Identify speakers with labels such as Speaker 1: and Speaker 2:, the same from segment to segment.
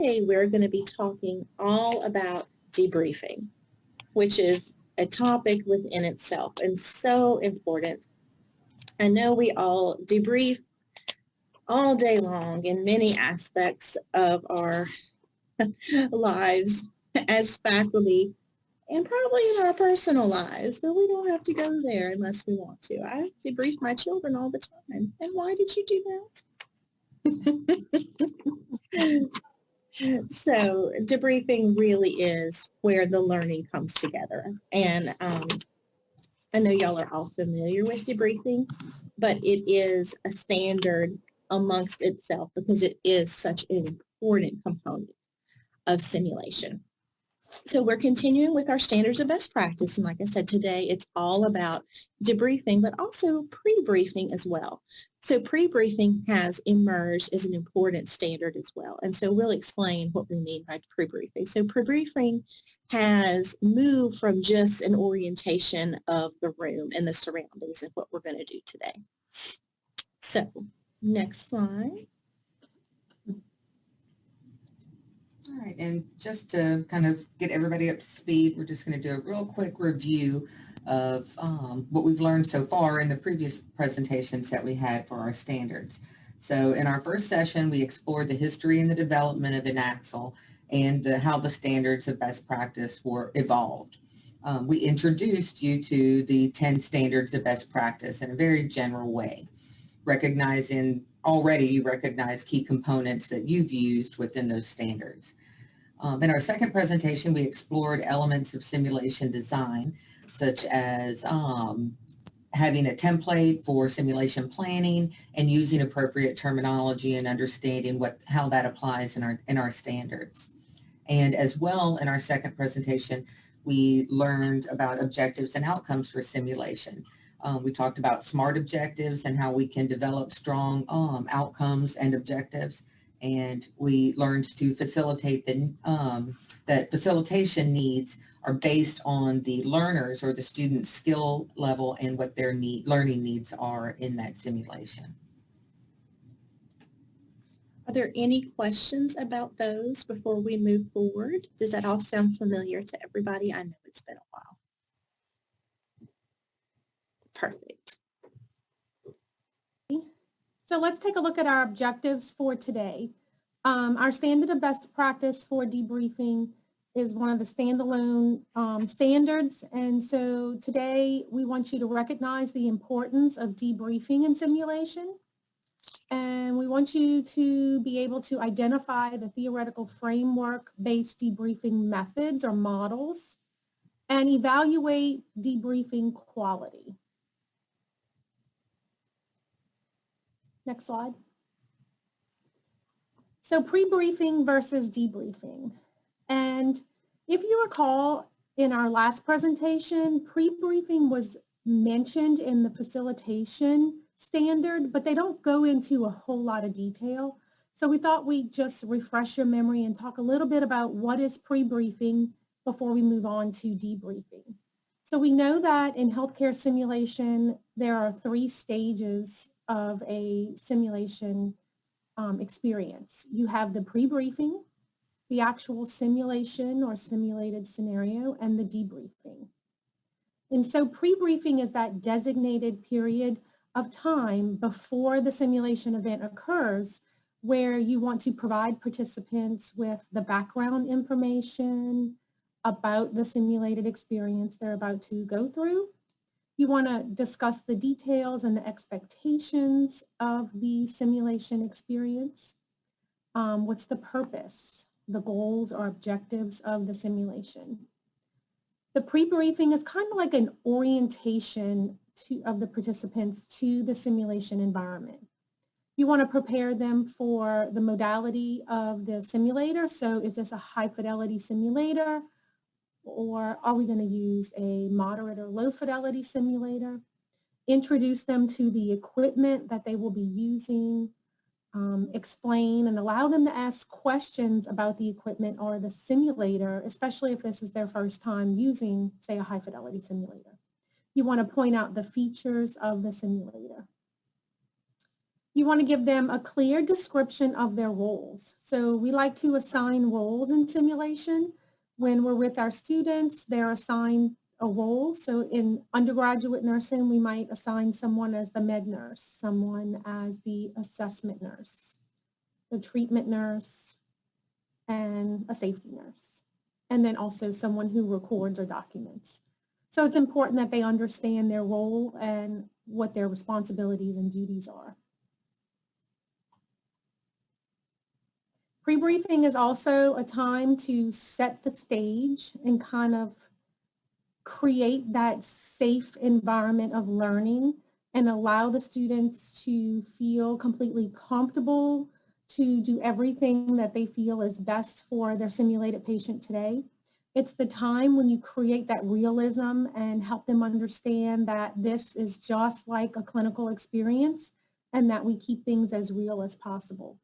Speaker 1: Today we're going to be talking all about debriefing, which is a topic within itself and so important. I know we all debrief all day long in many aspects of our lives as faculty and probably in our personal lives, but we don't have to go there unless we want to. I debrief my children all the time. And why did you do that? So debriefing really is where the learning comes together. And I know y'all are all familiar with debriefing, but it is a standard amongst itself because it is such an important component of simulation. So we're continuing with our standards of best practice. And like I said, today it's all about debriefing, but also pre-briefing as well. So pre-briefing has emerged as an important standard as well. And so we'll explain what we mean by pre-briefing. So pre-briefing has moved from just an orientation of the room and the surroundings and what we're going to do today. So next slide.
Speaker 2: All right, and just to kind of get everybody up to speed, we're just going to do a real quick review of what we've learned so far in the previous presentations that we had for our standards. So in our first session, we explored the history and the development of INACSL and how the standards of best practice were evolved. We introduced you to the 10 standards of best practice in a very general way, recognizing already you recognize key components that you've used within those standards. In our second presentation, we explored elements of simulation design, such as having a template for simulation planning and using appropriate terminology and understanding how that applies in our standards. And as well, in our second presentation, we learned about objectives and outcomes for simulation. We talked about SMART objectives and how we can develop strong outcomes and objectives. And we learned to facilitate that facilitation needs are based on the learners or the student's skill level and what their learning needs are in that simulation.
Speaker 1: Are there any questions about those before we move forward? Does that all sound familiar to everybody? I know it's been a while. Perfect.
Speaker 3: So let's take a look at our objectives for today. Our standard of best practice for debriefing is one of the standalone standards. And so today we want you to recognize the importance of debriefing in simulation. And we want you to be able to identify the theoretical framework-based debriefing methods or models and evaluate debriefing quality. Next slide. So pre-briefing versus debriefing. And if you recall in our last presentation, pre-briefing was mentioned in the facilitation standard, but they don't go into a whole lot of detail. So we thought we'd just refresh your memory and talk a little bit about what is pre-briefing before we move on to debriefing. So we know that in healthcare simulation, there are 3 stages of a simulation experience. You have the pre-briefing, the actual simulation or simulated scenario, and the debriefing. And so pre-briefing is that designated period of time before the simulation event occurs where you want to provide participants with the background information about the simulated experience they're about to go through. You want to discuss the details and the expectations of the simulation experience. What's the purpose, the goals or objectives of the simulation? The pre-briefing is kind of like an orientation of the participants to the simulation environment. You want to prepare them for the modality of the simulator. So is this a high fidelity simulator? Or are we going to use a moderate or low fidelity simulator? Introduce them to the equipment that they will be using, explain and allow them to ask questions about the equipment or the simulator, especially if this is their first time using, say, a high fidelity simulator. You want to point out the features of the simulator. You want to give them a clear description of their roles. So we like to assign roles in simulation. When we're with our students, they're assigned a role. So in undergraduate nursing, we might assign someone as the med nurse, someone as the assessment nurse, the treatment nurse, and a safety nurse, and then also someone who records or documents. So it's important that they understand their role and what their responsibilities and duties are. Pre-briefing is also a time to set the stage and kind of create that safe environment of learning and allow the students to feel completely comfortable to do everything that they feel is best for their simulated patient today. It's the time when you create that realism and help them understand that this is just like a clinical experience and that we keep things as real as possible.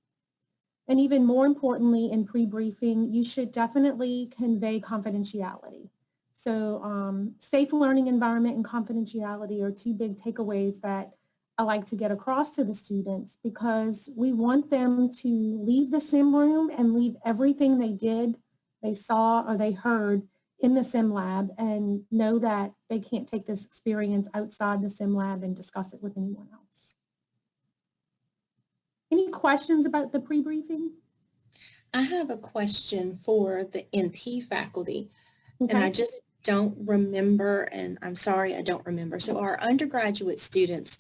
Speaker 3: And even more importantly, in pre-briefing, you should definitely convey confidentiality. So safe learning environment and confidentiality are two big takeaways that I like to get across to the students, because we want them to leave the sim room and leave everything they did, they saw, or they heard in the sim lab, and know that they can't take this experience outside the sim lab and discuss it with anyone else. Any questions about the pre-briefing?
Speaker 1: I have a question for the NP faculty,
Speaker 3: Okay.
Speaker 1: and I just don't remember, and I'm sorry I don't remember. So our undergraduate students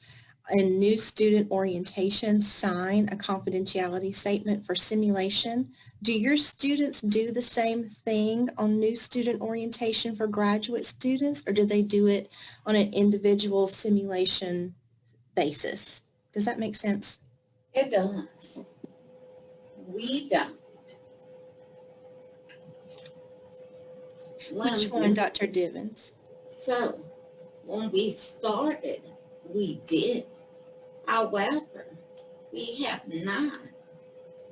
Speaker 1: in new student orientation sign a confidentiality statement for simulation. Do your students do the same thing on new student orientation for graduate students, or do they do it on an individual simulation basis? Does that make sense?
Speaker 4: It does. We don't.
Speaker 1: Which one, Dr. Divins?
Speaker 4: So, when we started, we did. However, we have not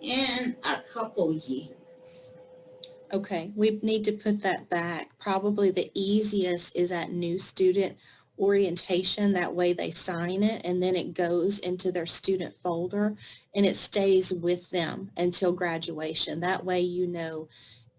Speaker 4: in a couple years.
Speaker 1: Okay, we need to put that back. Probably the easiest is at new student orientation. That way they sign it and then it goes into their student folder and it stays with them until graduation. That way you know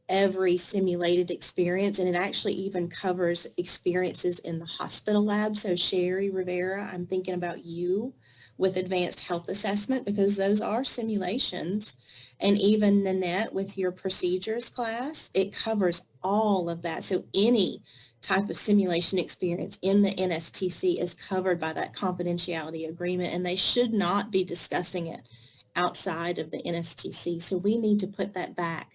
Speaker 1: every simulated experience, and it actually even covers experiences in the hospital lab. So Sherry Rivera, I'm thinking about you with advanced health assessment, because those are simulations. And even Nanette with your procedures class, it covers all of that. So any type of simulation experience in the NSTC is covered by that confidentiality agreement, and they should not be discussing it outside of the NSTC. So we need to put that back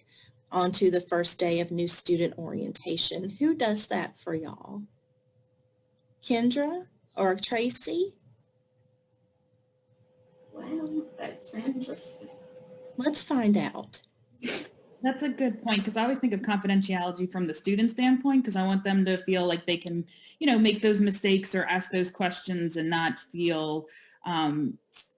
Speaker 1: onto the first day of new student orientation. Who does that for y'all? Kendra or Tracy?
Speaker 4: Well, that's interesting.
Speaker 1: Let's find out.
Speaker 5: That's a good point, because I always think of confidentiality from the student standpoint, because I want them to feel like they can, make those mistakes or ask those questions and not feel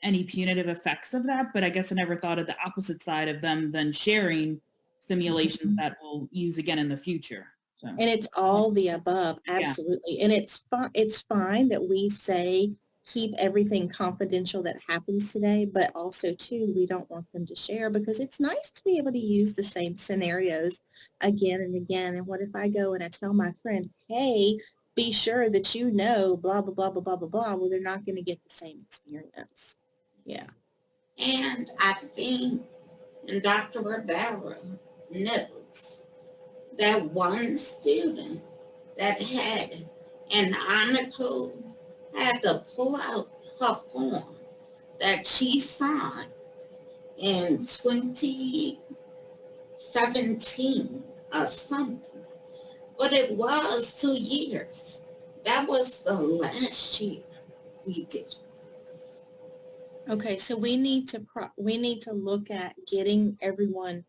Speaker 5: any punitive effects of that. But I guess I never thought of the opposite side of them then sharing simulations that we'll use again in the future. So.
Speaker 1: And it's all the above, absolutely. Yeah. And it's fine that we say keep everything confidential that happens today, but also too, we don't want them to share, because it's nice to be able to use the same scenarios again and again. And what if I go and I tell my friend, hey, be sure that you know blah, blah, blah, blah, blah, blah, blah. Well, they're not going to get the same experience. Yeah.
Speaker 4: And I think Dr. Rivera knows that one student that had an honor code had to pull out her form that she signed in 2017 or something. But it was 2 years. That was the last year we did.
Speaker 1: Okay, so we need to look at getting everyone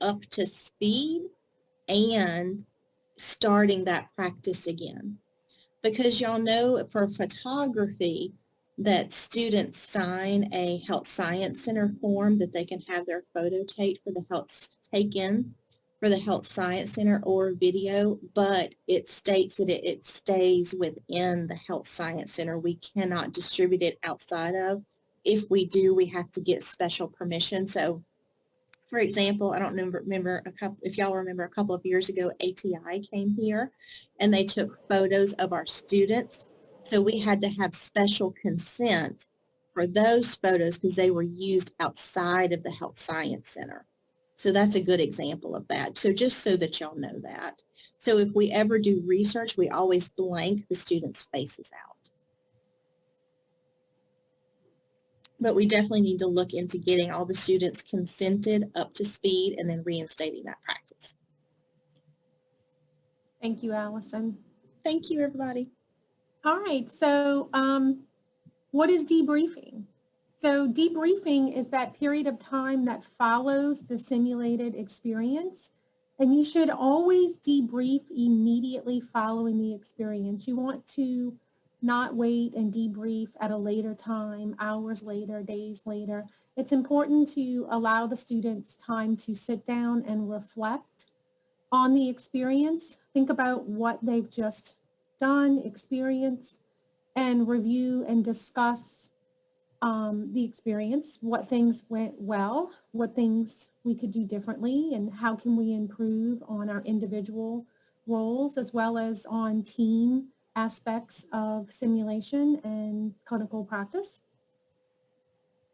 Speaker 1: up to speed and starting that practice again. Because y'all know for photography that students sign a health science center form that they can have their photo taken for the health science center, or video, but it states that it stays within the health science center. We cannot distribute it outside of. if we do, we have to get special permission. So for example, I don't remember if y'all remember a couple of years ago, ATI came here and they took photos of our students. So we had to have special consent for those photos because they were used outside of the Health Science Center. So that's a good example of that. So just so that y'all know that. So if we ever do research, we always blank the students' faces out. But we definitely need to look into getting all the students consented up to speed and then reinstating that practice.
Speaker 3: Thank you, Allison.
Speaker 1: Thank you, everybody.
Speaker 3: All right, so what is debriefing? So debriefing is that period of time that follows the simulated experience, and you should always debrief immediately following the experience. You want to not wait and debrief at a later time, hours later, days later. It's important to allow the students time to sit down and reflect on the experience. Think about what they've just done, experienced, and review and discuss the experience, what things went well, what things we could do differently, and how can we improve on our individual roles as well as on team aspects of simulation and clinical practice.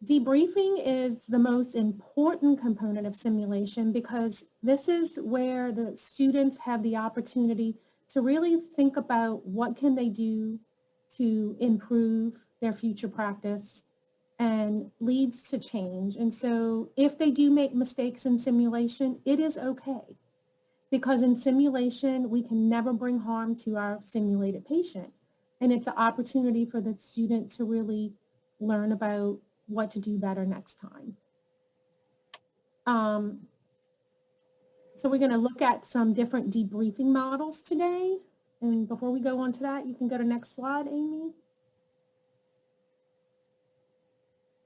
Speaker 3: Debriefing is the most important component of simulation because this is where the students have the opportunity to really think about what can they do to improve their future practice and leads to change. And so if they do make mistakes in simulation, it is okay. Because in simulation, we can never bring harm to our simulated patient. And it's an opportunity for the student to really learn about what to do better next time. So we're going to look at some different debriefing models today. And before we go on to that, you can go to next slide, Amy.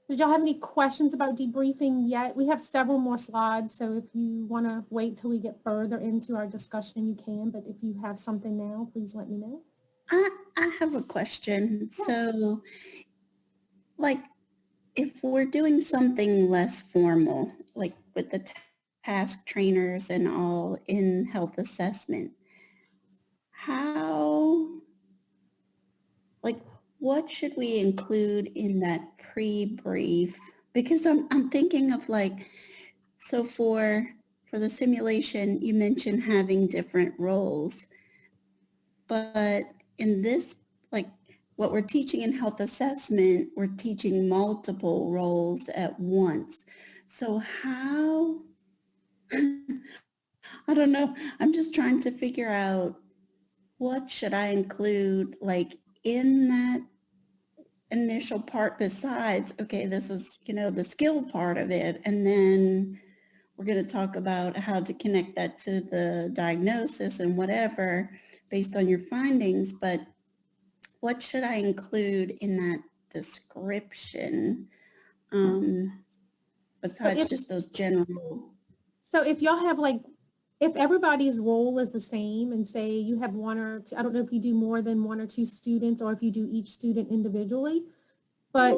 Speaker 3: Did y'all have any questions about debriefing yet? We have several more slides, so if you want to wait till we get further into our discussion, you can. But if you have something now, please let me know.
Speaker 6: I have a question. So, like, if we're doing something less formal, like with the task trainers and all in health assessment, how, like, what should we include in that pre-brief? Because I'm thinking of like, so for the simulation, you mentioned having different roles, but in this, like what we're teaching in health assessment, we're teaching multiple roles at once. So how, I don't know, I'm just trying to figure out what should I include like in that initial part besides, okay, this is, the skill part of it. And then we're going to talk about how to connect that to the diagnosis and whatever based on your findings. But what should I include in that description besides just those general?
Speaker 3: So if y'all have like, if everybody's role is the same and say you have one or two, I don't know if you do more than one or two students or if you do each student individually, but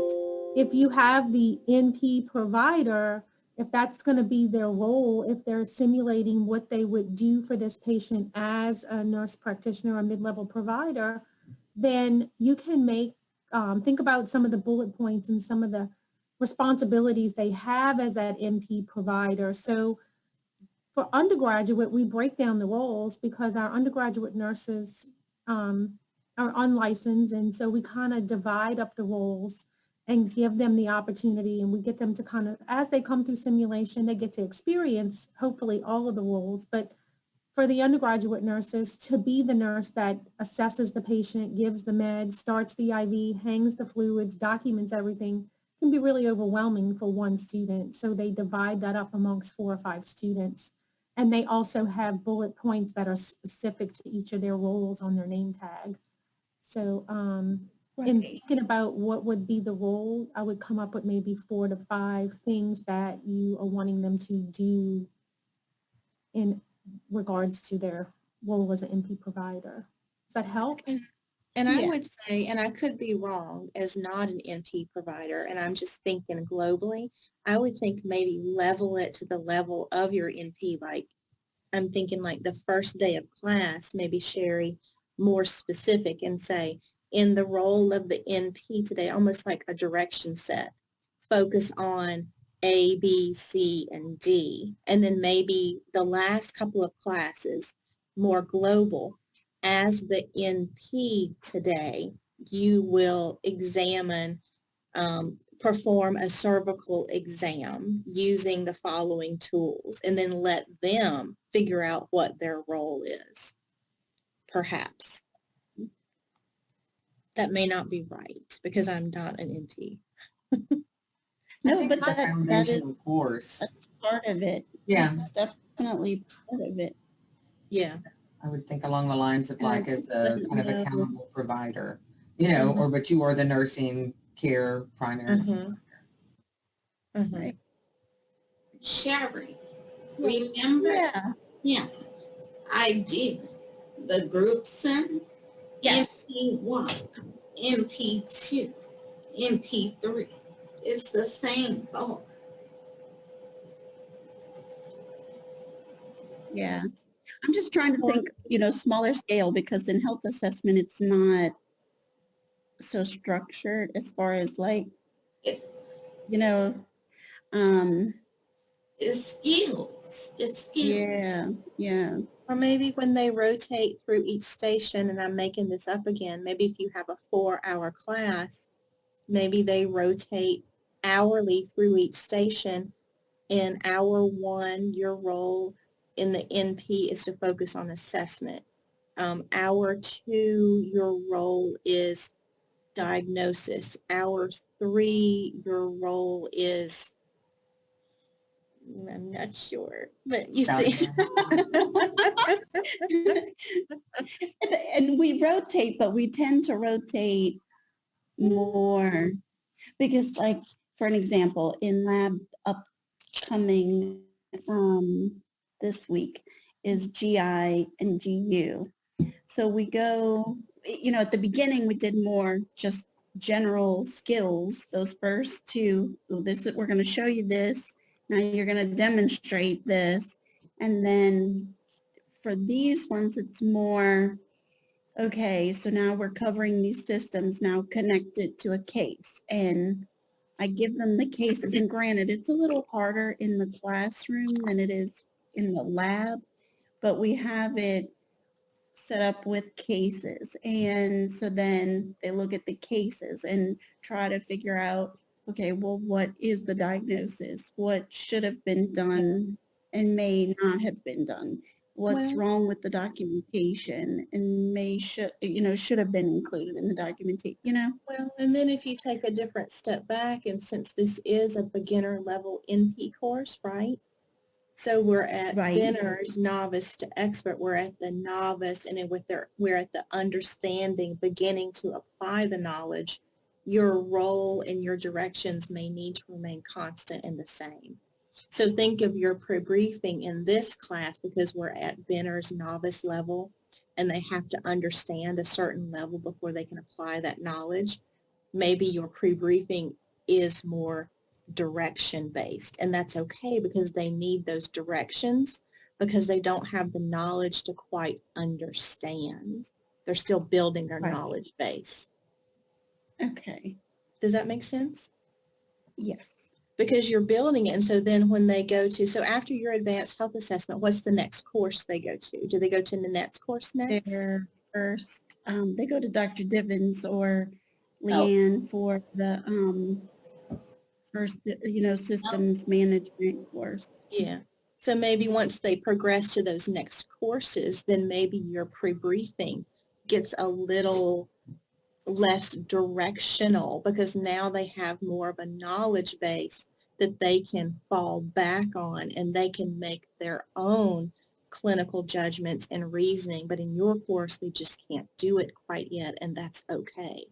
Speaker 3: if you have the NP provider, if that's going to be their role, if they're simulating what they would do for this patient as a nurse practitioner or mid-level provider, then you can make, think about some of the bullet points and some of the responsibilities they have as that NP provider. So for undergraduate, we break down the roles because our undergraduate nurses are unlicensed, and so we kind of divide up the roles and give them the opportunity, and we get them to kind of, as they come through simulation, they get to experience, hopefully, all of the roles. But for the undergraduate nurses, to be the nurse that assesses the patient, gives the med, starts the IV, hangs the fluids, documents everything, can be really overwhelming for one student. So they divide that up amongst 4 or 5 students. And they also have bullet points that are specific to each of their roles on their name tag. So in thinking about what would be the role, I would come up with maybe 4 to 5 things that you are wanting them to do in regards to their role as an NP provider. Does that help?
Speaker 1: And I
Speaker 6: Yeah.
Speaker 1: would say, and I could be wrong as not an NP provider, and I'm just thinking globally, I would think maybe level it to the level of your NP. Like I'm thinking like the first day of class, maybe Sherry, more specific and say, in the role of the NP today, almost like a direction set, focus on A, B, C, and D. And then maybe the last couple of classes, more global. As the NP today, you will examine, perform a cervical exam using the following tools, and then let them figure out what their role is, perhaps. That may not be right because I'm not an NP.
Speaker 2: I
Speaker 6: No,
Speaker 2: think
Speaker 6: but
Speaker 2: my
Speaker 6: that is
Speaker 2: foundational course,
Speaker 6: that's part of it.
Speaker 2: yeah,
Speaker 6: That's definitely part of it.
Speaker 1: Yeah.
Speaker 2: I would think along the lines of
Speaker 6: And I
Speaker 2: like as
Speaker 6: just
Speaker 2: a
Speaker 6: didn't
Speaker 2: kind of
Speaker 6: know.
Speaker 2: accountable provider, you know, or but you are the nursing care primary.
Speaker 1: Mhm. Mhm.
Speaker 6: Right.
Speaker 4: Sherry,
Speaker 6: Yeah.
Speaker 4: remember?
Speaker 6: Yeah.
Speaker 4: Yeah, I did. The group send,
Speaker 6: Yes.
Speaker 4: MP1, MP2, MP3. It's the same bar.
Speaker 6: Yeah. I'm just trying to think, smaller scale, because in health assessment, it's not so structured as far as like,
Speaker 4: It's,
Speaker 6: you know, um,
Speaker 4: it's skills. It's skills.
Speaker 6: yeah.
Speaker 1: Or maybe when they rotate through each station, and I'm making this up again, maybe if you have a 4-hour class, maybe they rotate hourly through each station. In hour 1, your role in the NP is to focus on assessment. Hour 2, your role is diagnosis. Hour 3, your role is, I'm not sure, but you see.
Speaker 6: And we rotate, but we tend to rotate more because, like, for an example, in lab upcoming this week is GI and GU. So we go, at the beginning we did more just general skills, those first two. We're going to show you this. Now you're going to demonstrate this. And then for these ones, it's more, okay, so now we're covering these systems now connected to a case. And I give them the cases. And granted, it's a little harder in the classroom than it is in the lab, but we have it set up with cases. And so then they look at the cases and try to figure out, okay, well, what is the diagnosis? What should have been done and may not have been done? What's
Speaker 1: Well,
Speaker 6: wrong with the documentation and should have been included in the documentation,
Speaker 1: Well, and then if you take a different step back, and since this is a beginner level NP course, right? So we're at
Speaker 6: Right.
Speaker 1: beginners, novice to expert. We're at the novice, and then we're at the understanding, beginning to apply the knowledge. Your role and your directions may need to remain constant and the same. So think of your pre-briefing in this class, because we're at beginner's novice level and they have to understand a certain level before they can apply that knowledge. Maybe your pre-briefing is more direction based, and that's okay because they need those directions because they don't have the knowledge to quite understand. They're still building their
Speaker 6: Right.
Speaker 1: knowledge base.
Speaker 6: Okay.
Speaker 1: Does that make sense?
Speaker 6: Yes.
Speaker 1: Because you're building it. And so then when they go to, so after your advanced health assessment, what's the next course they go to? Do they go to Nanette's course next?
Speaker 6: Their first, they go to Dr. Divins or
Speaker 1: Oh.
Speaker 6: Leanne for the first, systems management course.
Speaker 1: Yeah. So maybe once they progress to those next courses, then maybe your pre-briefing gets a little less directional because now they have more of a knowledge base that they can fall back on, and they can make their own clinical judgments and reasoning. But in your course, they just can't do it quite yet, and that's okay.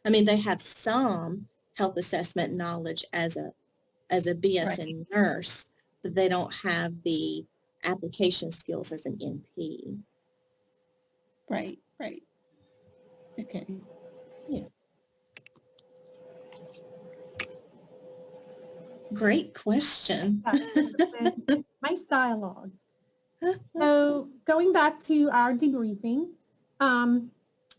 Speaker 1: I mean, they have some health assessment knowledge as a BSN nurse, but they don't have the application skills as an NP.
Speaker 6: Right. Okay.
Speaker 1: Great question.
Speaker 3: Nice dialogue. So going back to our debriefing,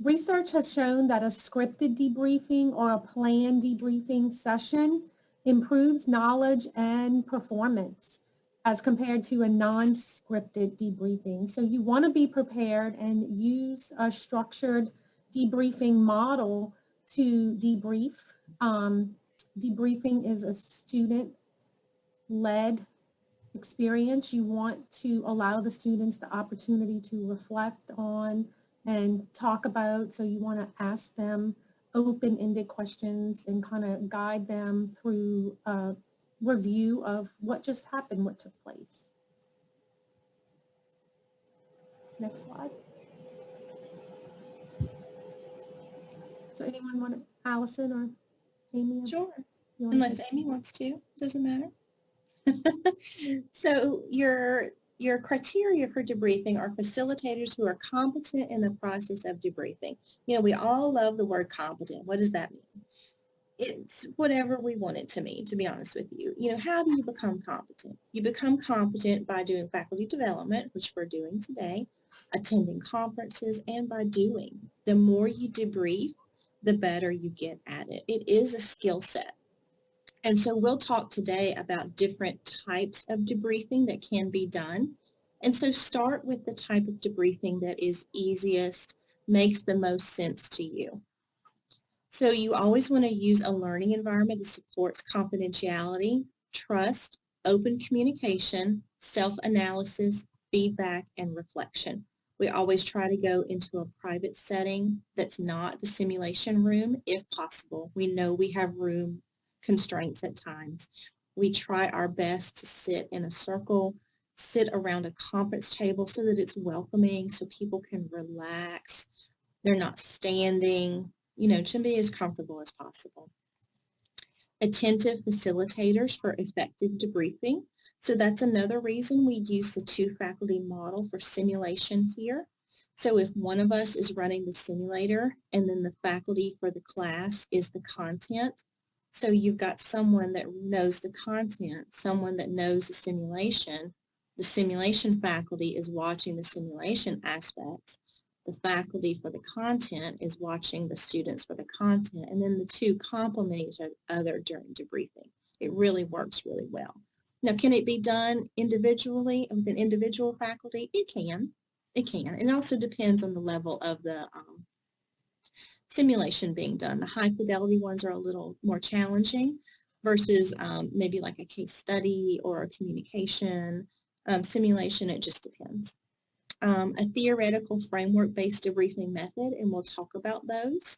Speaker 3: research has shown that a scripted debriefing or a planned debriefing session improves knowledge and performance as compared to a non-scripted debriefing. So you want to be prepared and use a structured debriefing model to debrief. Debriefing is a student-led experience. You want to allow the students the opportunity to reflect on and talk about. So you want to ask them open-ended questions and kind of guide them through a review of what just happened, what took place. Next slide. So anyone want to, Allison or Amy?
Speaker 1: Sure.
Speaker 3: you wanna
Speaker 1: Unless
Speaker 3: take-
Speaker 1: Amy wants to, doesn't matter. So your criteria for debriefing are facilitators who are competent in the process of debriefing. You know, we all love the word competent. What does that mean? It's whatever we want it to mean, to be honest with you. You know, how do you become competent? You become competent by doing faculty development, which we're doing today, attending conferences, and by doing. The more you debrief, the better you get at it. It is a skill set. And so we'll talk today about different types of debriefing that can be done. And so start with the type of debriefing that is easiest, makes the most sense to you. So you always want to use a learning environment that supports confidentiality, trust, open communication, self-analysis, feedback, and reflection. We always try to go into a private setting that's not the simulation room if possible. We know we have room constraints at times. We try our best to sit in a circle, sit around a conference table so that it's welcoming, so people can relax. They're not standing, you know, to be as comfortable as possible. Attentive facilitators for effective debriefing. So that's another reason we use the two faculty model for simulation here. So if one of us is running the simulator and then the faculty for the class is the content, so you've got someone that knows the content, someone that knows the simulation faculty is watching the simulation aspects. The faculty for the content is watching the students for the content, and then the two complement each other during debriefing. It really works really well. Now, can it be done individually with an individual faculty? It can. It can. It also depends on the level of the simulation being done. The high fidelity ones are a little more challenging versus maybe like a case study or a communication simulation. It just depends. A theoretical framework-based debriefing method, and we'll talk about those.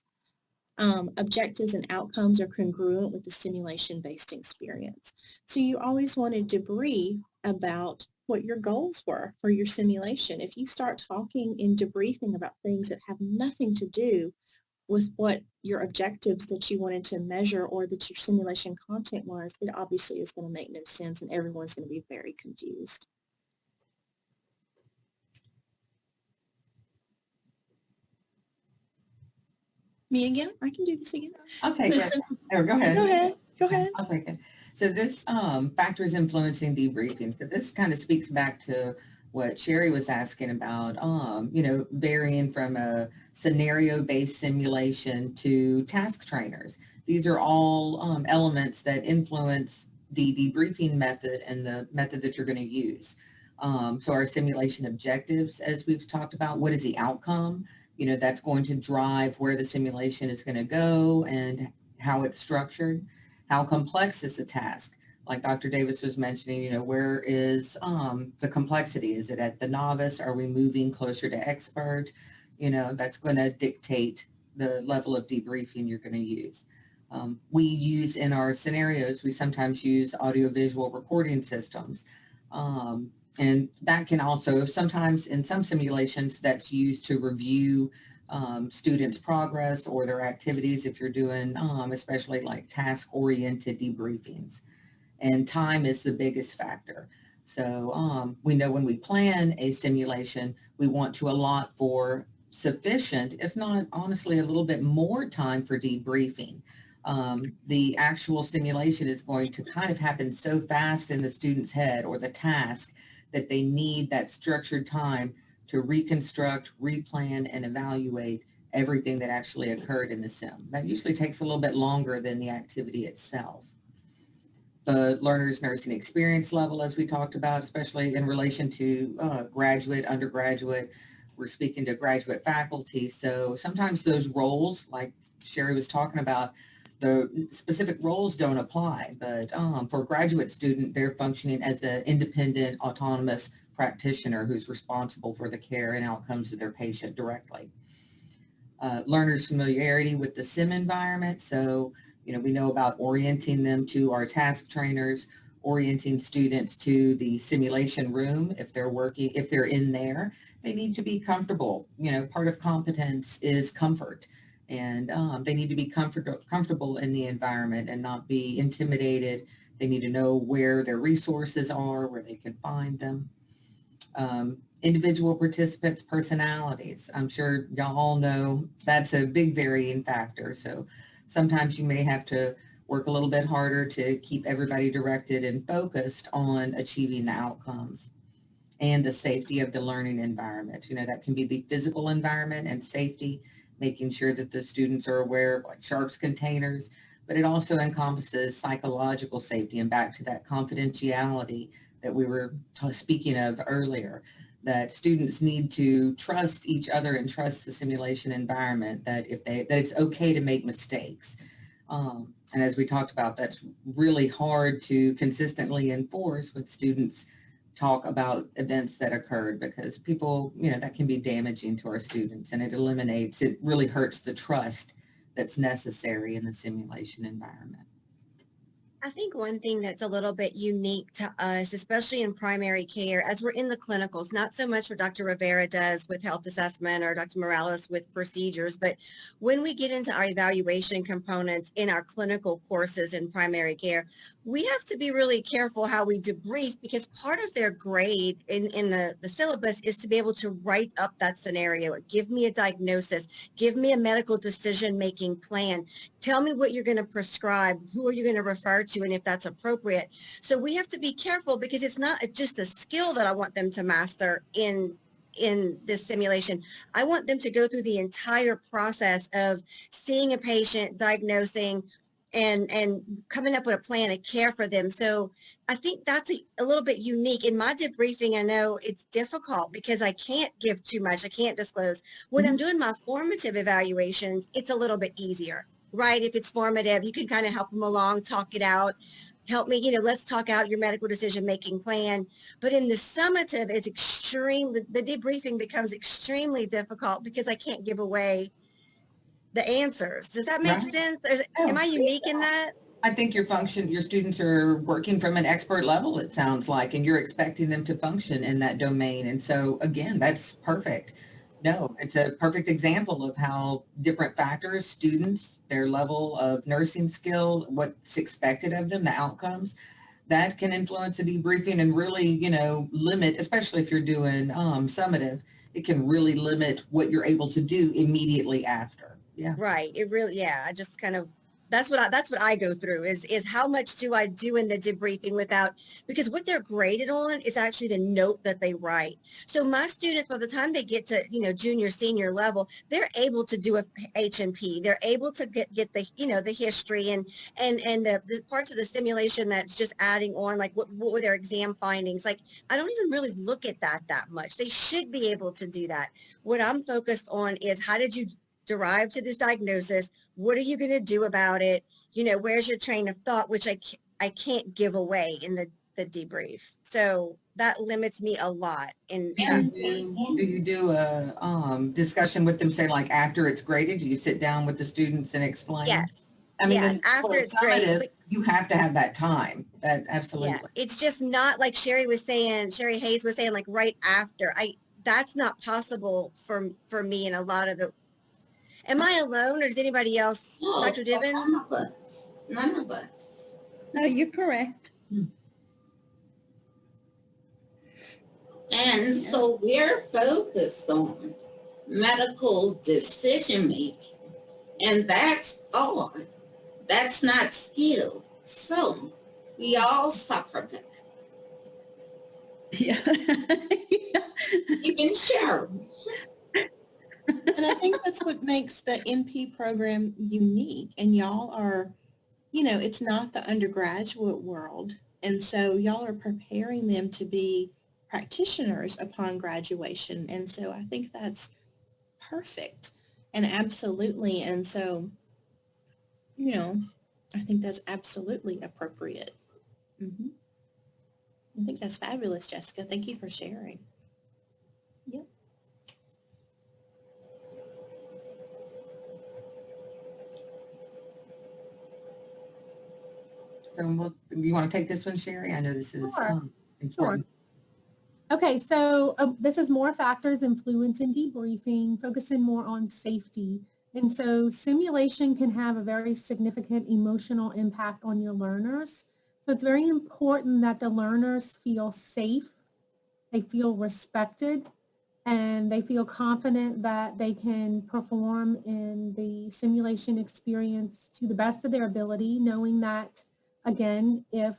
Speaker 1: Objectives and outcomes are congruent with the simulation-based experience. So you always want to debrief about what your goals were for your simulation. If you start talking in debriefing about things that have nothing to do with what your objectives that you wanted to measure or that your simulation content was, it obviously is going to make no sense and everyone's going to be very confused. Me again? I can do this again.
Speaker 2: I'll take it. Oh, go ahead.
Speaker 1: Go ahead. Go ahead.
Speaker 2: I'll take it. So this factors influencing debriefing. So this kind of speaks back to what Sherry was asking about, you know, varying from a scenario-based simulation to task trainers. These are all elements that influence the debriefing method and the method that you're going to use. So our simulation objectives, as we've talked about, what is the outcome? You know, that's going to drive where the simulation is going to go and how it's structured. How complex is the task? Like Dr. Davis was mentioning, you know, where is the complexity? Is it at the novice? Are we moving closer to expert? You know, that's going to dictate the level of debriefing you're going to use. We use in our scenarios, we sometimes use audiovisual recording systems. And that can also, sometimes in some simulations, that's used to review students' progress or their activities if you're doing especially like task-oriented debriefings. And time is the biggest factor. So we know when we plan a simulation, we want to allot for sufficient, if not honestly a little bit more time for debriefing. The actual simulation is going to kind of happen so fast in the student's head, or the task, that they need that structured time to reconstruct, replan, and evaluate everything that actually occurred in the sim. That usually takes a little bit longer than the activity itself. The learner's nursing experience level, as we talked about, especially in relation to graduate, undergraduate, we're speaking to graduate faculty. So sometimes those roles, like Sherry was talking about, the specific roles don't apply, but for a graduate student, they're functioning as an independent, autonomous practitioner who's responsible for the care and outcomes of their patient directly. Learners' familiarity with the sim environment. So, we know about orienting them to our task trainers, orienting students to the simulation room. If they're in there, they need to be comfortable. Part of competence is comfort. And they need to be comfortable in the environment and not be intimidated. They need to know where their resources are, where they can find them. Individual participants' personalities. I'm sure y'all all know that's a big varying factor. So sometimes you may have to work a little bit harder to keep everybody directed and focused on achieving the outcomes. And the safety of the learning environment. That can be the physical environment and safety, making sure that the students are aware of like sharps containers, but it also encompasses psychological safety, and back to that confidentiality that we were speaking of earlier, that students need to trust each other and trust the simulation environment, that it's okay to make mistakes. And as we talked about, that's really hard to consistently enforce when students talk about events that occurred, because people, that can be damaging to our students, and it really hurts the trust that's necessary in the simulation environment.
Speaker 7: I think one thing that's a little bit unique to us, especially in primary care, as we're in the clinicals, not so much what Dr. Rivera does with health assessment or Dr. Morales with procedures, but when we get into our evaluation components in our clinical courses in primary care, we have to be really careful how we debrief, because part of their grade in the syllabus is to be able to write up that scenario. Give me a diagnosis, give me a medical decision-making plan, tell me what you're going to prescribe, who are you going to refer to, and if that's appropriate. So we have to be careful, because it's not just a skill that I want them to master in this simulation. I want them to go through the entire process of seeing a patient, diagnosing, and coming up with a plan of care for them. So I think that's a little bit unique. In my debriefing, I know it's difficult because I can't give too much. I can't disclose. When I'm doing my formative evaluations, it's a little bit easier, right? If it's formative, you can kind of help them along, talk it out, help me, let's talk out your medical decision-making plan. But in the summative, it's the debriefing becomes extremely difficult because I can't give away the answers. Does that make sense? Am I unique in that?
Speaker 2: I think your students are working from an expert level, it sounds like, and you're expecting them to function in that domain. And so again, that's perfect. No, it's a perfect example of how different factors, students, their level of nursing skill, what's expected of them, the outcomes, that can influence the debriefing and really, limit, especially if you're doing summative, it can really limit what you're able to do immediately after. Yeah.
Speaker 7: Right. It really, I just kind of, that's what I go through is how much do I do in the debriefing because what they're graded on is actually the note that they write. So my students, by the time they get to, junior, senior level, they're able to do a H&P. They're able to get the, the history and the parts of the simulation that's just adding on, like what were their exam findings. Like, I don't even really look at that much. They should be able to do that. What I'm focused on is how did you derive to this diagnosis? What are you going to do about it? Where's your train of thought, which I can't give away in the debrief. So that limits me a lot. Do
Speaker 2: you do a discussion with them, say like after it's graded? Do you sit down with the students and explain?
Speaker 7: Yes.
Speaker 2: I mean,
Speaker 7: yes, after it's graded,
Speaker 2: you have to have that time. That absolutely.
Speaker 7: Yeah, it's just not like Sherry Hayes was saying, like right after. That's not possible for me in a lot of the. Am I alone, or does anybody else,
Speaker 4: No,
Speaker 7: Dr. Divins?
Speaker 4: None of us.
Speaker 6: No, you're correct.
Speaker 4: And so we're focused on medical decision making. And that's art. That's not skill. So we all suffer that.
Speaker 6: Yeah.
Speaker 4: Even Cheryl.
Speaker 1: And I think that's what makes the NP program unique. And y'all are, it's not the undergraduate world. And so y'all are preparing them to be practitioners upon graduation. And so I think that's perfect and absolutely. And so, I think that's absolutely appropriate. Mm-hmm. I think that's fabulous, Jessica. Thank you for sharing. Yep.
Speaker 2: So you want to take this one, Sherry? I know this is important.
Speaker 3: Okay, so this is more factors influence in debriefing, focusing more on safety. And so simulation can have a very significant emotional impact on your learners. So it's very important that the learners feel safe, they feel respected, and they feel confident that they can perform in the simulation experience to the best of their ability, knowing that, again, if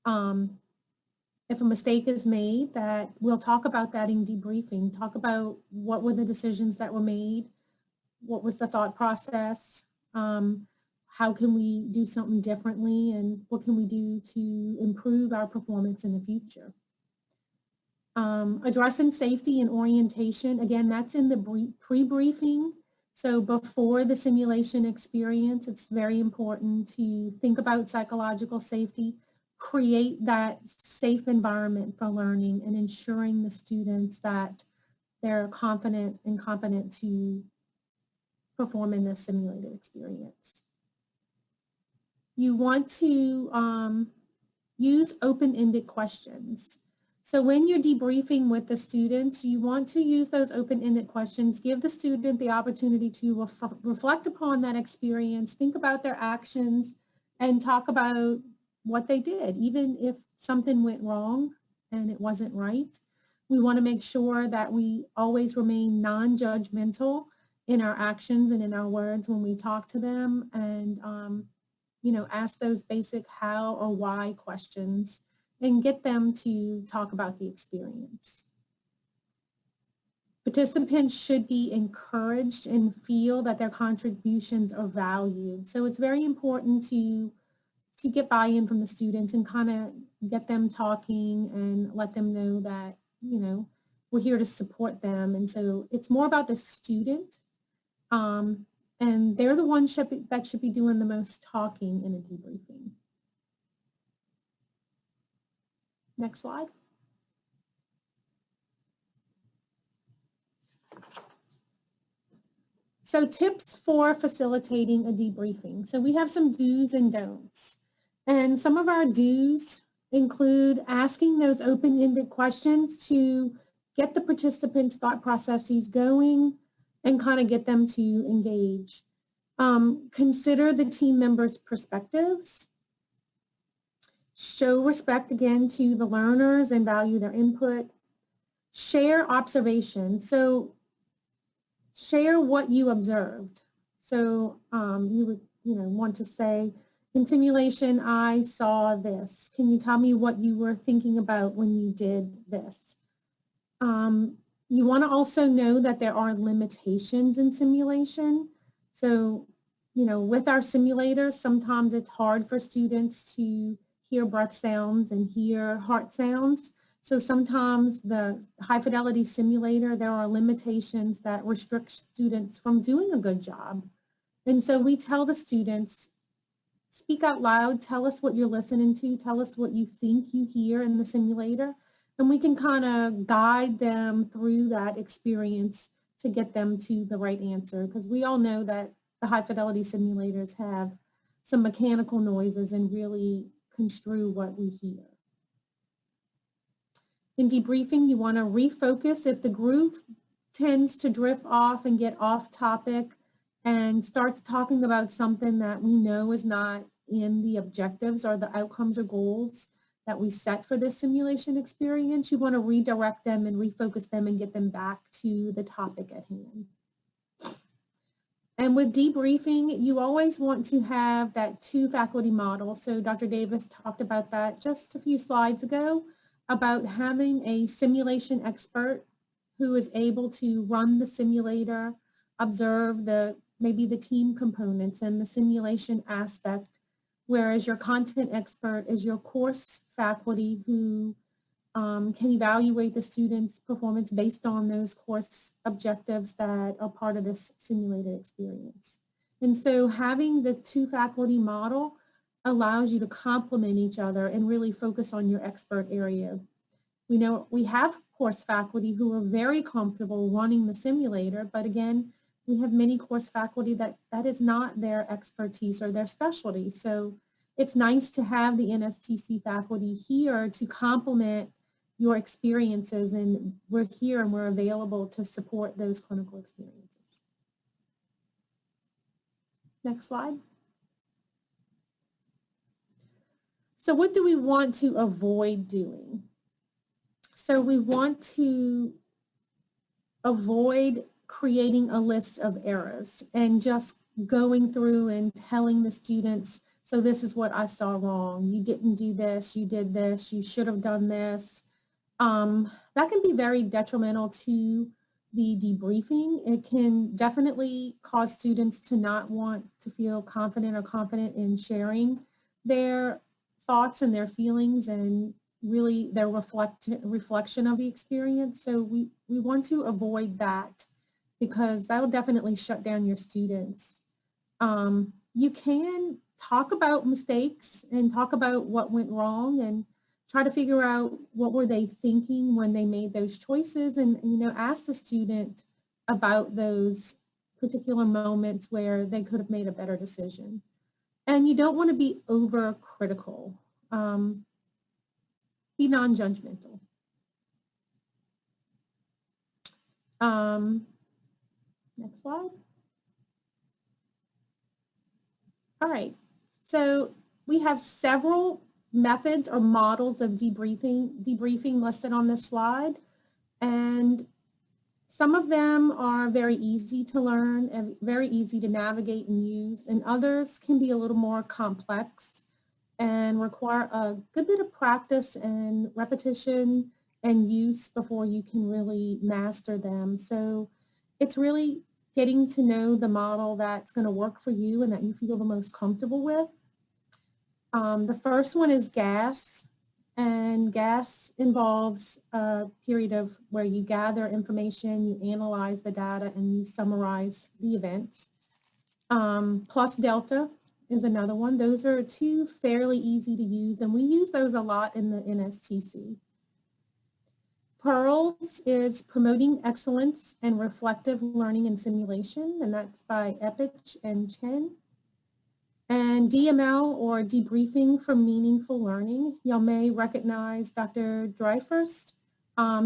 Speaker 3: a mistake is made, that we'll talk about that in debriefing, talk about what were the decisions that were made, what was the thought process, how can we do something differently, and what can we do to improve our performance in the future. Addressing safety and orientation, again, that's in the pre-briefing. So before the simulation experience, it's very important to think about psychological safety, create that safe environment for learning, and ensuring the students that they're confident and competent to perform in this simulated experience. You want to use open-ended questions. So when you're debriefing with the students, you want to use those open-ended questions, give the student the opportunity to reflect upon that experience, think about their actions, and talk about what they did, even if something went wrong and it wasn't right. We want to make sure that we always remain non-judgmental in our actions and in our words when we talk to them, and ask those basic how or why questions and get them to talk about the experience. Participants should be encouraged and feel that their contributions are valued. So it's very important to get buy-in from the students and kind of get them talking and let them know that, we're here to support them. And so it's more about the student, and they're the ones that should be doing the most talking in a debriefing. Next slide. So tips for facilitating a debriefing. So we have some do's and don'ts. And some of our do's include asking those open-ended questions to get the participants' thought processes going and kind of get them to engage. Consider the team members' perspectives. Show respect, again, to the learners and value their input. Share observations. So share what you observed. So you would want to say, in simulation, I saw this. Can you tell me what you were thinking about when you did this? You want to also know that there are limitations in simulation. So, with our simulators, sometimes it's hard for students to hear breath sounds and hear heart sounds. So sometimes the high fidelity simulator, there are limitations that restrict students from doing a good job. And so we tell the students, speak out loud, tell us what you're listening to, tell us what you think you hear in the simulator, and we can kind of guide them through that experience to get them to the right answer, because we all know that the high fidelity simulators have some mechanical noises and really construe what we hear. In debriefing, you want to refocus if the group tends to drift off and get off topic and starts talking about something that we know is not in the objectives or the outcomes or goals. that we set for this simulation experience, you want to redirect them and refocus them and get them back to the topic at hand. And with debriefing, you always want to have that 2 faculty model. So Dr. Davis talked about that just a few slides ago, about having a simulation expert who is able to run the simulator, observe maybe the team components and the simulation aspect, whereas your content expert is your course faculty who can evaluate the student's performance based on those course objectives that are part of this simulated experience. And so having the 2 faculty model allows you to complement each other and really focus on your expert area. We know we have course faculty who are very comfortable running the simulator, but again, we have many course faculty that is not their expertise or their specialty. So it's nice to have the NSTC faculty here to complement your experiences, and we're here and we're available to support those clinical experiences. Next slide. So what do we want to avoid doing? So we want to avoid creating a list of errors and just going through and telling the students, so this is what I saw wrong. You didn't do this, you did this, you should have done this. That can be very detrimental to the debriefing. It can definitely cause students to not want to feel confident or confident in sharing their thoughts and their feelings and really their reflection of the experience. So we want to avoid that because that will definitely shut down your students. You can talk about mistakes and talk about what went wrong and try to figure out what were they thinking when they made those choices, and ask the student about those particular moments where they could have made a better decision. And you don't want to be overcritical. Be non-judgmental. Next slide. All right, so we have several methods or models of debriefing listed on this slide, and some of them are very easy to learn and very easy to navigate and use, and others can be a little more complex and require a good bit of practice and repetition and use before you can really master them. So it's really getting to know the model that's going to work for you and that you feel the most comfortable with. The first one is GAS, and GAS involves a period of where you gather information, you analyze the data, and you summarize the events. Plus Delta is another one. Those are 2 fairly easy to use, and we use those a lot in the NSTC. PEARLS is Promoting Excellence and Reflective Learning and Simulation, and that's by Epich and Chen. And DML, or Debriefing for Meaningful Learning, y'all may recognize Dr. Dreyfus.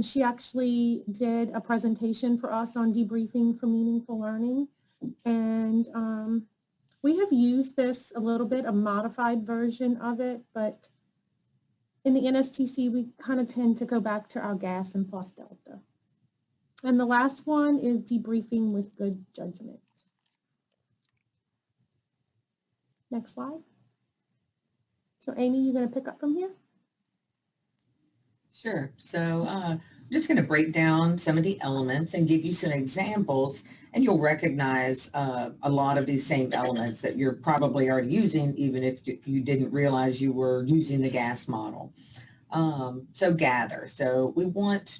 Speaker 3: She actually did a presentation for us on debriefing for meaningful learning. And we have used this a little bit, a modified version of it, but in the NSTC, we kind of tend to go back to our GAS and plus Delta. And the last one is Debriefing with Good Judgment. Next slide. So Amy, you're going to pick up from here?
Speaker 2: Sure. So I'm just going to break down some of the elements and give you some examples, and you'll recognize a lot of these same elements that you're probably already using, even if you didn't realize you were using the GAS model. So gather. So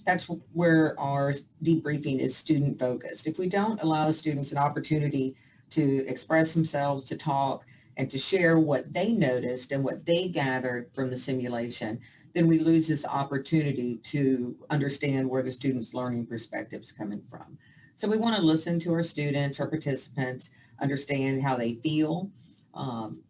Speaker 2: that's where our debriefing is student focused. If we don't allow the students an opportunity to express themselves, to talk, and to share what they noticed and what they gathered from the simulation, then we lose this opportunity to understand where the students' learning perspective is coming from. So we want to listen to our students, our participants, understand how they feel,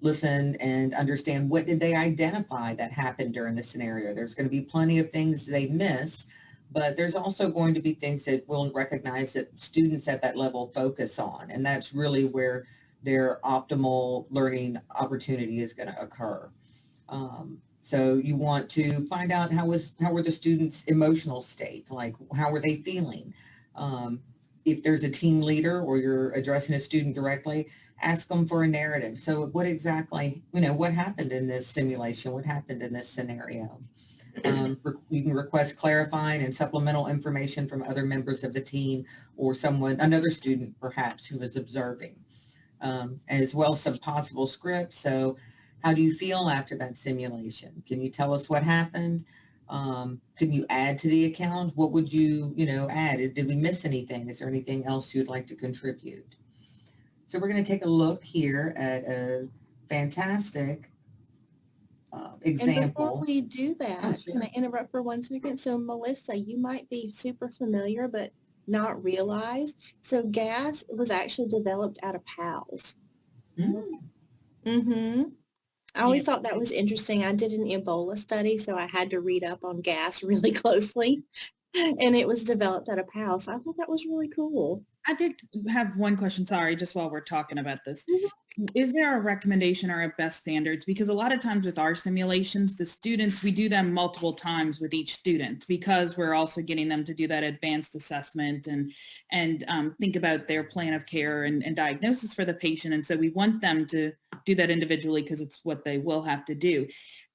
Speaker 2: listen and understand what did they identify that happened during the scenario. There's going to be plenty of things they miss, but there's also going to be things that we'll recognize that students at that level focus on, and that's really where their optimal learning opportunity is going to occur. So you want to find out how were the students' emotional state, like how were they feeling? If there's a team leader or you're addressing a student directly, ask them for a narrative. So what exactly, what happened in this simulation? What happened in this scenario? You can request clarifying and supplemental information from other members of the team or another student perhaps who is observing. As well as some possible scripts. So how do you feel after that simulation? Can you tell us what happened? Can you add to the account? What would you, add? Did we miss anything? Is there anything else you'd like to contribute? So we're going to take a look here at a fantastic example.
Speaker 1: And before we do that,
Speaker 2: Oh, sure.
Speaker 1: can I interrupt for 1 second? So Melissa, you might be super familiar, but not realize. So gas was actually developed out of PALS. Mm-hmm. I always thought that was interesting. I did an Ebola study, so I had to read up on gas really closely. And it was developed out of PALS. So I thought that was really cool.
Speaker 5: I did have one question, sorry, just while we're talking about this. Is there a recommendation or a best standards? Because a lot of times with our simulations, the students, we do them multiple times with each student because we're also getting them to do that advanced assessment and think about their plan of care and diagnosis for the patient. And so we want them to do that individually because it's what they will have to do.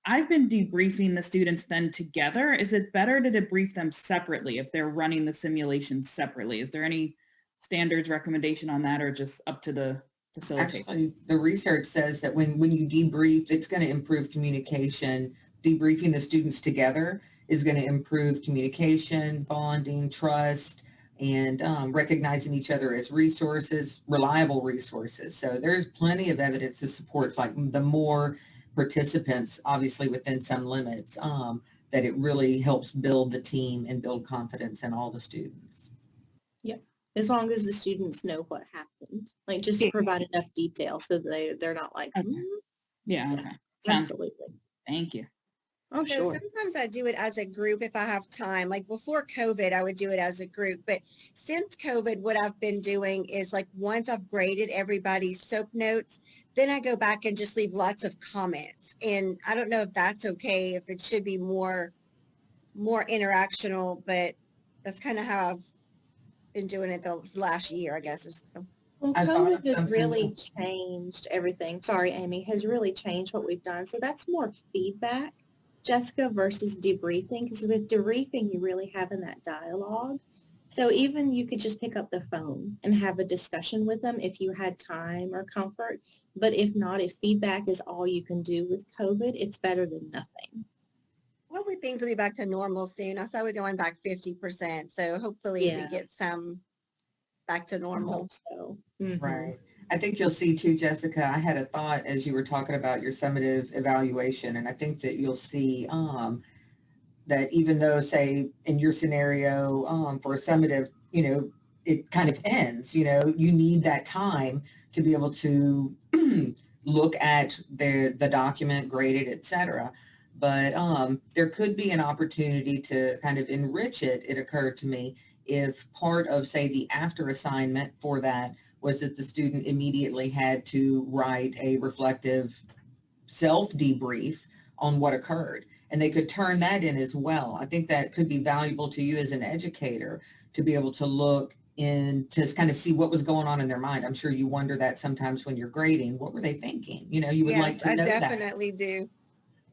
Speaker 5: I've been debriefing the students then together. Is it better to debrief them separately if they're running the simulation separately? Is there any standards recommendation on that or just up to the facilitator?
Speaker 2: Actually, the research says that when you debrief, it's going to improve communication. Debriefing the students together is going to improve communication, bonding, trust, and recognizing each other as resources, reliable resources. So there's plenty of evidence to support, like the more participants, obviously within some limits, that it really helps build the team and build confidence in all the students.
Speaker 1: Yep. As long as the students know what happened, like just to provide enough detail so they're not like,
Speaker 5: Okay. Yeah, okay.
Speaker 1: Absolutely.
Speaker 5: Thank you.
Speaker 1: Oh,
Speaker 7: So
Speaker 1: sure.
Speaker 7: sometimes I do it as a group if I have time. Like before COVID, I would do it as a group. But since COVID, what I've been doing is like once I've graded everybody's SOAP notes, then I go back and just leave lots of comments. And I don't know if that's okay, if it should be more interactional, but that's kind of how I've been doing it the last year, I guess. Or so.
Speaker 1: Well,
Speaker 2: I thought
Speaker 1: COVID
Speaker 2: of
Speaker 1: has
Speaker 2: something
Speaker 1: really changed everything. Sorry, Amy, has really changed what we've done. So that's more feedback, Jessica, versus debriefing. Because with debriefing, you're really having that dialogue. So even you could just pick up the phone and have a discussion with them if you had time or comfort. But if not, if feedback is all you can do with COVID, it's better than nothing.
Speaker 7: Well, we think we'll be back to normal soon. I saw we're going back 50%. So hopefully we get some back to normal.
Speaker 1: So,
Speaker 2: Right. I think you'll see too, Jessica, I had a thought as you were talking about your summative evaluation, and I think that you'll see that even though, say, in your scenario for a summative, it kind of ends, you need that time to be able to look at the document, grade it, et cetera. But there could be an opportunity to kind of enrich it, it occurred to me, if part of, say, the after assignment for that was that the student immediately had to write a reflective self-debrief on what occurred. And they could turn that in as well. I think that could be valuable to you as an educator to be able to look in to kind of see what was going on in their mind. I'm sure you wonder that sometimes when you're grading, what were they thinking? You would like to know that.
Speaker 7: I definitely do.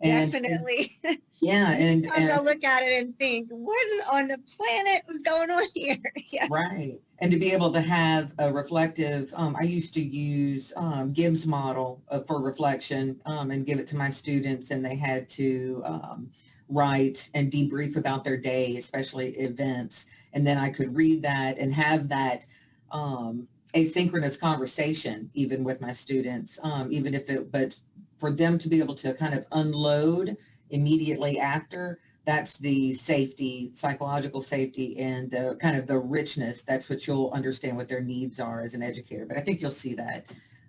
Speaker 2: And,
Speaker 7: Definitely.
Speaker 2: Yeah. And
Speaker 7: I'll look at it and think, what on the planet was going on here? Yeah.
Speaker 2: Right. And to be able to have a reflective, I used to use Gibbs model for reflection and give it to my students, and they had to write and debrief about their day, especially events. And then I could read that and have that asynchronous conversation even with my students, even if but for them to be able to kind of unload immediately after, that's the safety, psychological safety, and kind of the richness. That's what you'll understand what their needs are as an educator. But I think you'll see that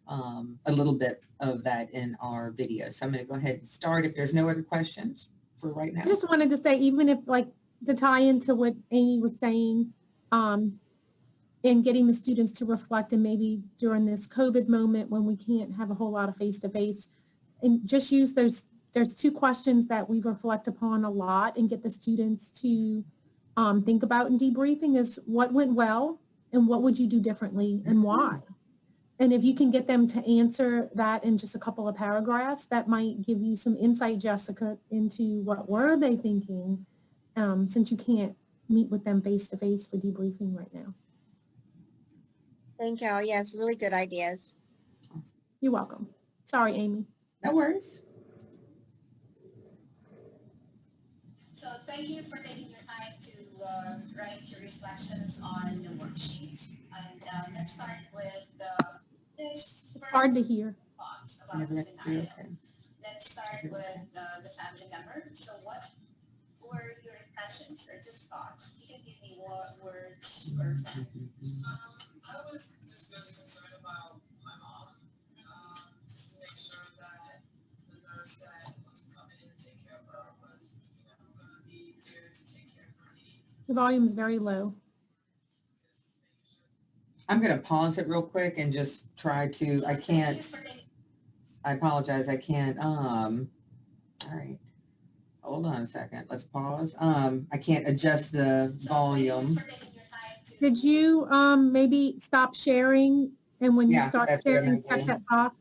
Speaker 2: a little bit of that in our video. So I'm going to go ahead and start if there's no other questions for right now.
Speaker 3: I just wanted to say, even if like to tie into what Amy was saying, in getting the students to reflect, and maybe during this COVID moment when we can't have a whole lot of face-to-face, and just use those there's two questions that we reflect upon a lot and get the students to think about in debriefing is what went well and what would you do differently and why? And if you can get them to answer that in just a couple of paragraphs, that might give you some insight, Jessica, into what were they thinking, since you can't meet with them face-to-face for debriefing right now.
Speaker 7: Thank you. Yes, really good ideas.
Speaker 3: You're welcome. Sorry, Amy.
Speaker 2: No worries.
Speaker 8: So thank you for taking your time to write your reflections on the worksheets. And let's start with this
Speaker 3: It's hard to hear.
Speaker 8: thoughts about the scenario. Let's start with the family member. So what were your impressions or just thoughts? You can give me words or sentences.
Speaker 9: I was just really concerned about my mom, just to make sure that the nurse that was coming in to take care of her was, going to be there to take care of her needs.
Speaker 3: The volume is very low.
Speaker 2: I'm going to pause it real quick and just try to, I can't, I apologize, I can't, all right. Hold on a second, let's pause. I can't adjust the volume.
Speaker 3: Did you maybe stop sharing and when you
Speaker 2: Yeah,
Speaker 3: start
Speaker 2: that's what I'm
Speaker 3: sharing,
Speaker 2: gonna
Speaker 3: check
Speaker 2: do.
Speaker 3: that box?